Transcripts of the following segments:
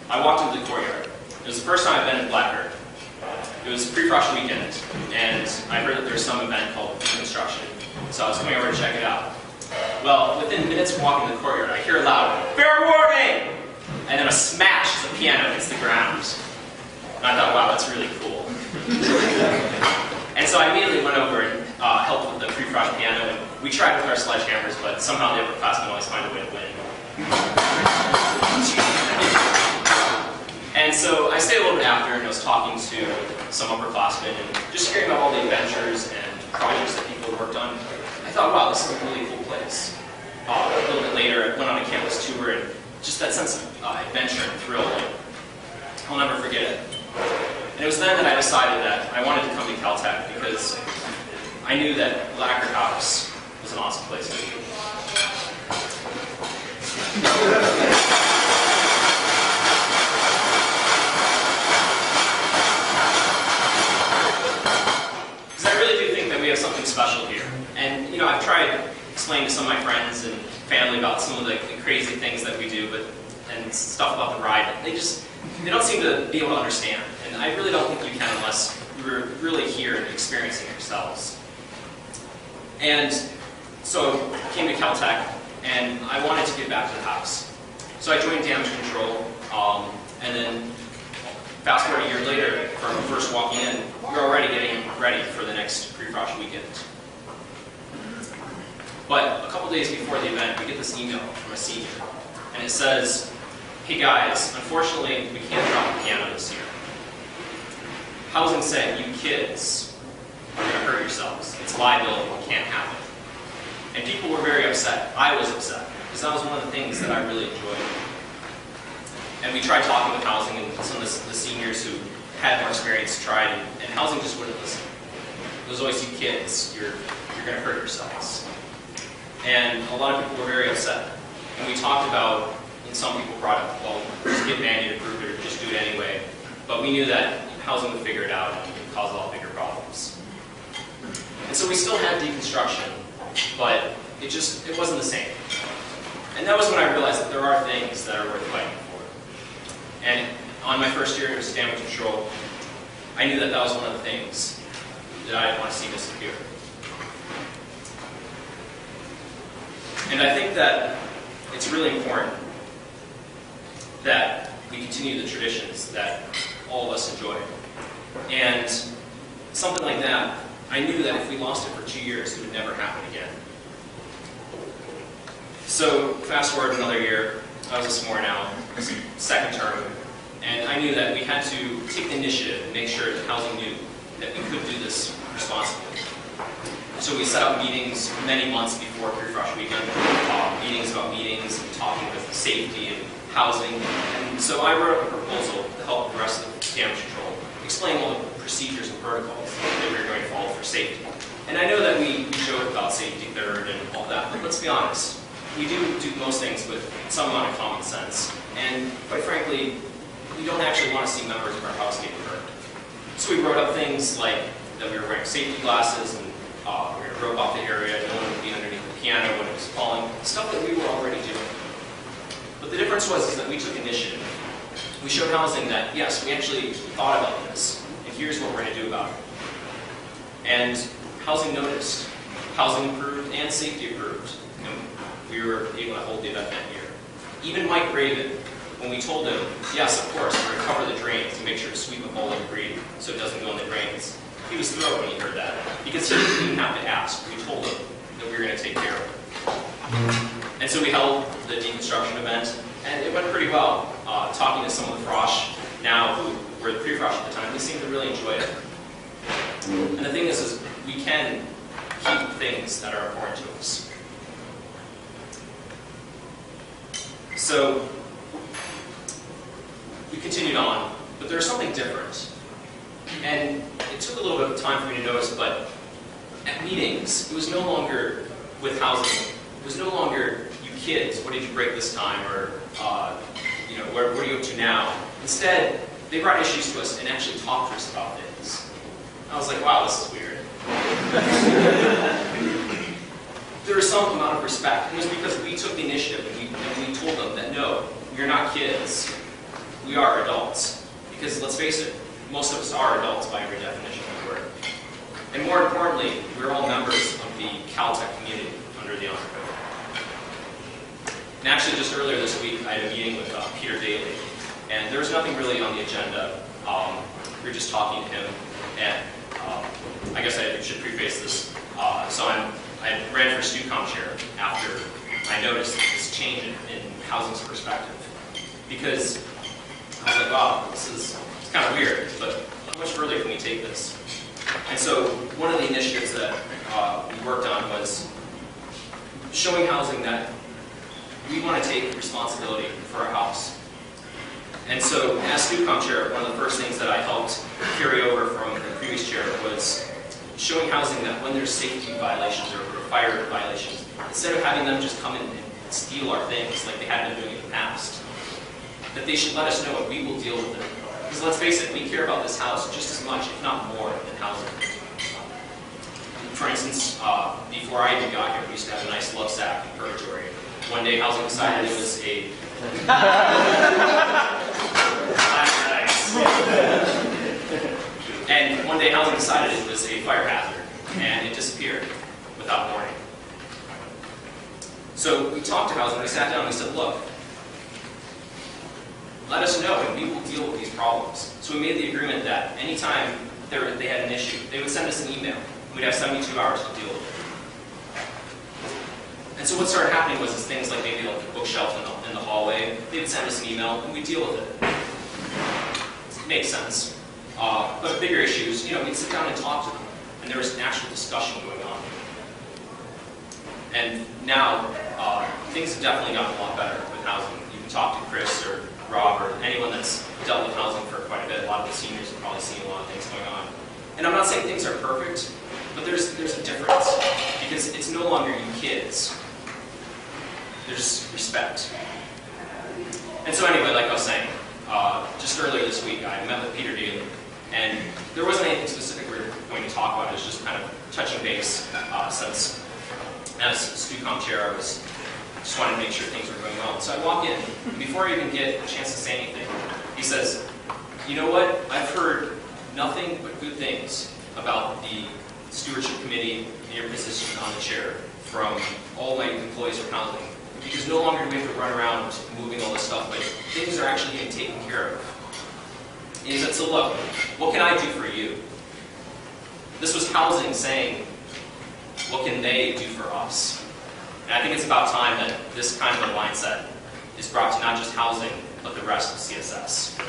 I walked into the courtyard. It was the first time I've been in Blackbird. It was pre-frosh weekend, and I heard that there's some event called Construction, so I was coming over to check it out. Well, within minutes of walking in the courtyard, I hear a loud, "Fair warning!" And then a smash as the piano hits the ground. And I thought, wow, that's really cool. And so I immediately went over and helped with the pre-frosh piano, and we tried with our sledgehammers, but somehow the upperclassmen always find a way to win. And so I stayed a little bit after, and I was talking to some upperclassmen, and just hearing about all the adventures and projects that people worked on. I thought, wow, this is a really cool place. A little bit later, I went on a campus tour, and just that sense of adventure and thrill, I'll never forget it. And it was then that I decided that I wanted to come to Caltech because I knew that Lacquer House was an awesome place to be. Because I really do think that we have something special here. And you know, I've tried explaining to some of my friends and family about some of the crazy things that we do, and stuff about the ride. They don't seem to be able to understand. And I really don't think you can unless you're really here and experiencing it yourselves. And so I came to Caltech, and I wanted to get back to the house. So I joined damage control, and then fast forward a year later, from first walking in, we were already getting ready for the next pre-frosh weekend. But a couple days before the event, we get this email from a senior, and it says, "Hey guys, unfortunately, we can't drop the piano this year. Housing said you kids are going to hurt yourselves. It's liability, it can't happen." And people were very upset. I was upset, because that was one of the things that I really enjoyed. And we tried talking with housing, and some of the seniors who had more experience tried, and housing just wouldn't listen. It was always, "You kids, you're going to hurt yourselves." And a lot of people were very upset. And we talked about, and some people brought up, well, just get Mandy to prove it or just do it anyway. But we knew that housing would figure it out and it would cause a lot bigger problems. And so we still had deconstruction, but it wasn't the same. And that was when I realized that there are things that are worth fighting for. And on my first year as damage control, I knew that that was one of the things that I didn't want to see disappear. And I think that it's really important that we continue the traditions that all of us enjoy. And something like that, I knew that if we lost it for 2 years, it would never happen again. So fast forward another year, I was a SMORE now, second term, and I knew that we had to take the initiative and make sure that housing knew that we could do this responsibly. So we set up meetings many months before pre-frosh weekend, meetings about meetings, and talking with safety and housing. And so I wrote a proposal to help the rest of the damage control, explain all the procedures and protocols that we were going to follow for safety. And I know that we joke about safety third and all that, but let's be honest. We do most things with some amount of common sense. And quite frankly, we don't actually want to see members of our house get hurt. So we wrote up things like that we were wearing safety glasses, and we were going to rope off the area, no one would be underneath the piano when it was falling, stuff that we were already doing. But the difference was that we took initiative. We showed housing that, yes, we actually thought about this, and here's what we're going to do about it. And housing noticed. Housing improved and safety improved. And we were able to hold the event that year. Even Mike Raven, when we told him, yes, of course, we're going to cover the drains to make sure to sweep up all the debris so it doesn't go in the drains, he was thrilled when he heard that, because he didn't even have to ask. We told him that we were going to take care of it. And so we held the deconstruction event, and it went pretty well. Talking to some of the frosh now who were the pre-frosh at the time, they seemed to really enjoy it. And the thing is we can keep things that are important to us. So we continued on, but there was something different. And it took a little bit of time for me to notice, but at meetings, it was no longer with housing. It was no longer, "You kids, what did you break this time?" or what are you up to now? Instead, they brought issues to us and actually talked to us about things. I was like, wow, this is weird. There was some amount of respect. It was because we took the initiative and we told them that, no, you're not kids. we are adults. Because let's face it, most of us are adults by every definition of the word. And more importantly, we're all members of the Caltech community under the Honor Code. And actually, just earlier this week, I had a meeting with Peter Daly, and there was nothing really on the agenda. We were just talking to him, and I guess I should preface this. So I ran for StuCom chair after I noticed this change in housing's perspective. Because I was like, wow, it's kind of weird, but how much further can we take this? And so one of the initiatives that we worked on was showing housing that we want to take responsibility for our house. And so as StuCom chair, one of the first things that I helped carry over from the previous chair was showing housing that when there's safety violations or fire violations, instead of having them just come in and steal our things like they had been doing in the past, that they should let us know and we will deal with it. Because let's face it, we care about this house just as much, if not more, than housing. For instance, before I even got here, we used to have a nice love sack in Purgatory. One day housing decided it was a... And one day housing decided it was a fire hazard, and it disappeared without warning. So we talked to housing, we sat down and we said, look, let us know and we will deal with these problems. So we made the agreement that anytime they had an issue, they would send us an email. We'd have 72 hours to deal with it. And so what started happening was things like maybe like a bookshelf in the hallway, they would send us an email and we'd deal with it. It makes sense. But bigger issues, we'd sit down and talk to them, and there was an actual discussion going on. And now, things have definitely gotten a lot better with housing. You can talk to Chris or Rob or anyone that's dealt with housing for quite a bit. A lot of the seniors have probably seen a lot of things going on. And I'm not saying things are perfect, but there's a difference. Because it's no longer you kids. There's respect. And so anyway, like I was saying, just earlier this week, I met with Peter Daly. And there wasn't anything specific we were going to talk about. It was just kind of touching base since as StuCom chair, I just wanted to make sure things were going well. So I walk in, and before I even get a chance to say anything, he says, you know what? I've heard nothing but good things about the stewardship committee and your position on the chair from all my employees from housing. Because no longer do we have to run around moving all this stuff, but things are actually getting taken care of. And he said, so look, what can I do for you? This was housing saying, what can they do for us? And I think it's about time that this kind of a mindset is brought to not just housing, but the rest of CSS.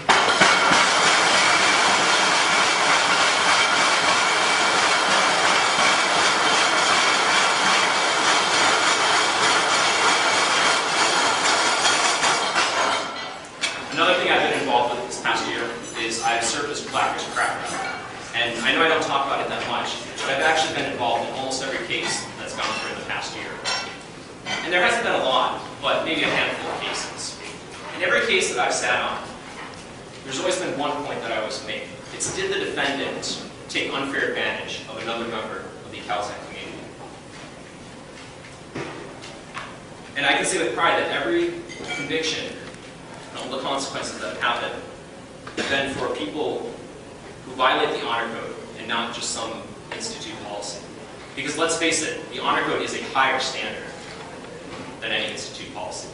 Another thing I've been involved with this past year is I've served as Blackfish Cracker. And I know I don't talk about it that much, but I've actually been involved in almost every case that's gone through in the past year. And there hasn't been a lot, but maybe a handful of cases. In every case that I've sat on, there's always been one point that I always make. It's, did the defendant take unfair advantage of another member of the Caltech community? And I can say with pride that every conviction and all the consequences that have happened have been for people who violate the honor code and not just some institute policy. Because let's face it, the honor code is a higher standard than any institute policy.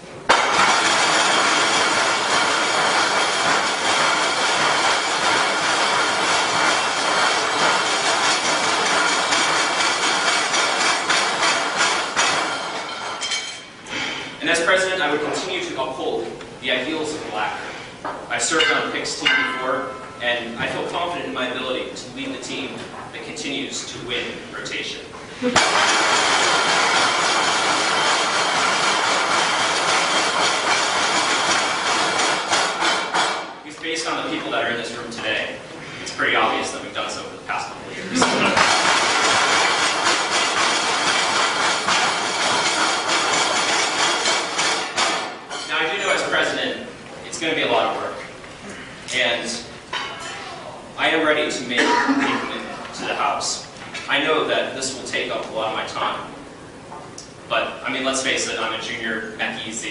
And as president, I would continue to uphold the ideals of Blackford. I've served on PIC's team before, and I feel confident in my ability to lead the team that continues to win rotation. Because based on the people that are in this room today, it's pretty obvious that we've done so for the past couple of years. Now, I do know as president, it's going to be a lot of work. And I am ready to make a commitment to the House. I know that this will take up a lot of my time. But, I mean, let's face it, I'm a junior mech EZ.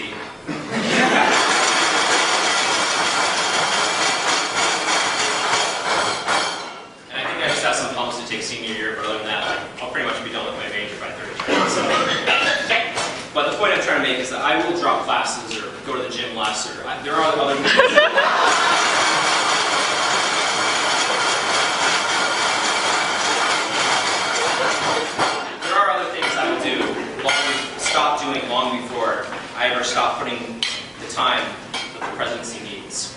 make is that I will drop classes or go to the gym less, or there are other things. There are other things I will do stop doing long before I ever stop putting the time that the presidency needs.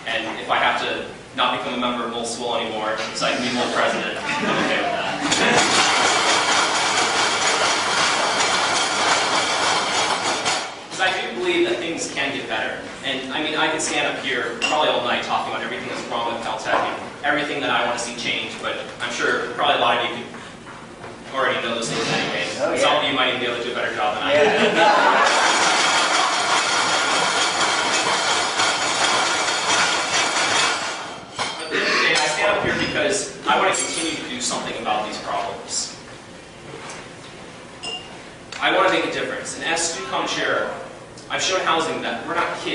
And if I have to not become a member of Mole School anymore, so I can be Mole President, I'm okay with that. Because I do believe that things can get better. And I mean, I could stand up here probably all night talking about everything that's wrong with Caltech and everything that I want to see change, but I'm sure probably a lot of you could already know those things anyways. Oh, yeah. Some of you might even be able to do a better job than I do. But at the end of the day, I stand up here because I want to continue to do something about these problems. I want to make a difference. And as StuCom chair, I've shown housing that we're not kids.